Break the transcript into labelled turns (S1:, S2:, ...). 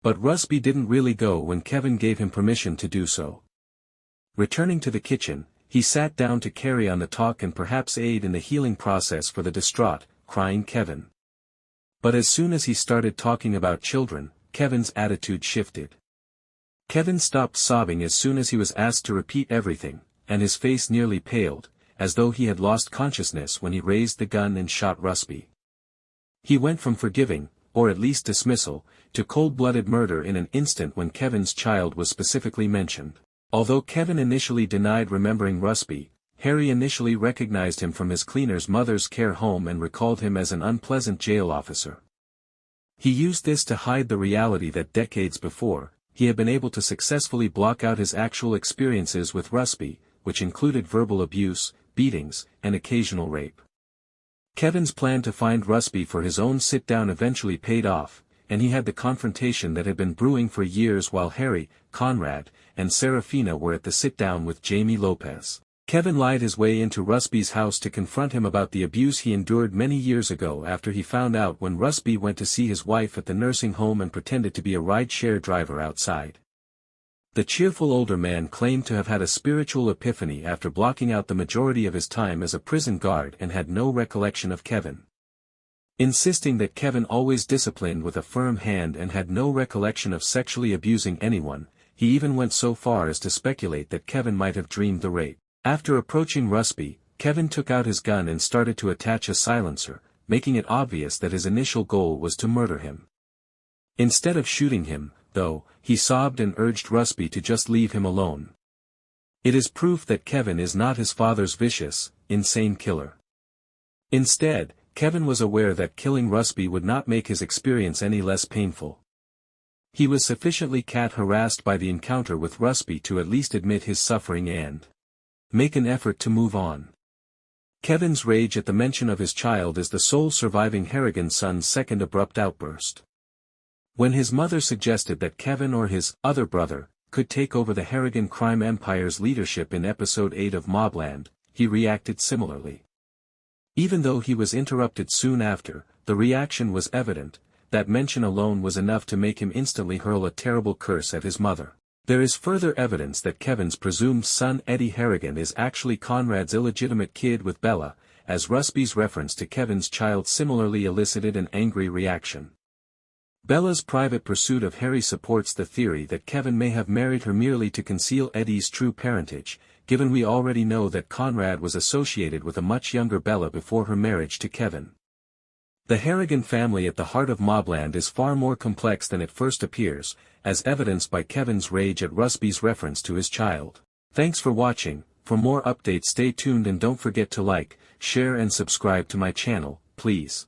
S1: But Rusby didn't really go when Kevin gave him permission to do so. Returning to the kitchen, he sat down to carry on the talk and perhaps aid in the healing process for the distraught, crying Kevin. But as soon as he started talking about children, Kevin's attitude shifted. Kevin stopped sobbing as soon as he was asked to repeat everything, and his face nearly paled, as though he had lost consciousness when he raised the gun and shot Rusby. He went from forgiving, or at least dismissal, to cold-blooded murder in an instant when Kevin's child was specifically mentioned. Although Kevin initially denied remembering Rusby, Harry initially recognized him from his cleaner's mother's care home and recalled him as an unpleasant jail officer. He used this to hide the reality that decades before, he had been able to successfully block out his actual experiences with Rusby, which included verbal abuse, beatings, and occasional rape. Kevin's plan to find Rusby for his own sit-down eventually paid off, and he had the confrontation that had been brewing for years while Harry, Conrad, and Seraphina were at the sit-down with Jaime Lopez. Kevin lied his way into Rusby's house to confront him about the abuse he endured many years ago after he found out when Rusby went to see his wife at the nursing home and pretended to be a ride-share driver outside. The cheerful older man claimed to have had a spiritual epiphany after blocking out the majority of his time as a prison guard and had no recollection of Kevin. Insisting that Kevin always disciplined with a firm hand and had no recollection of sexually abusing anyone, he even went so far as to speculate that Kevin might have dreamed the rape. After approaching Rusby, Kevin took out his gun and started to attach a silencer, making it obvious that his initial goal was to murder him. Instead of shooting him, though, he sobbed and urged Rusby to just leave him alone. It is proof that Kevin is not his father's vicious, insane killer. Instead, Kevin was aware that killing Rusby would not make his experience any less painful. He was sufficiently harassed by the encounter with Rusby to at least admit his suffering and make an effort to move on. Kevin's rage at the mention of his child is the sole surviving Harrigan son's second abrupt outburst. When his mother suggested that Kevin or his other brother could take over the Harrigan crime empire's leadership in episode 8 of MobLand, he reacted similarly. Even though he was interrupted soon after, the reaction was evident. That mention alone was enough to make him instantly hurl a terrible curse at his mother. There is further evidence that Kevin's presumed son Eddie Harrigan is actually Conrad's illegitimate kid with Bella, as Rusby's reference to Kevin's child similarly elicited an angry reaction. Bella's private pursuit of Harry supports the theory that Kevin may have married her merely to conceal Eddie's true parentage, given we already know that Conrad was associated with a much younger Bella before her marriage to Kevin. The Harrigan family at the heart of MobLand is far more complex than it first appears, as evidenced by Kevin's rage at Rusby's reference to his child. Thanks for watching. For more updates stay tuned and don't forget to like, share and subscribe to my channel, please.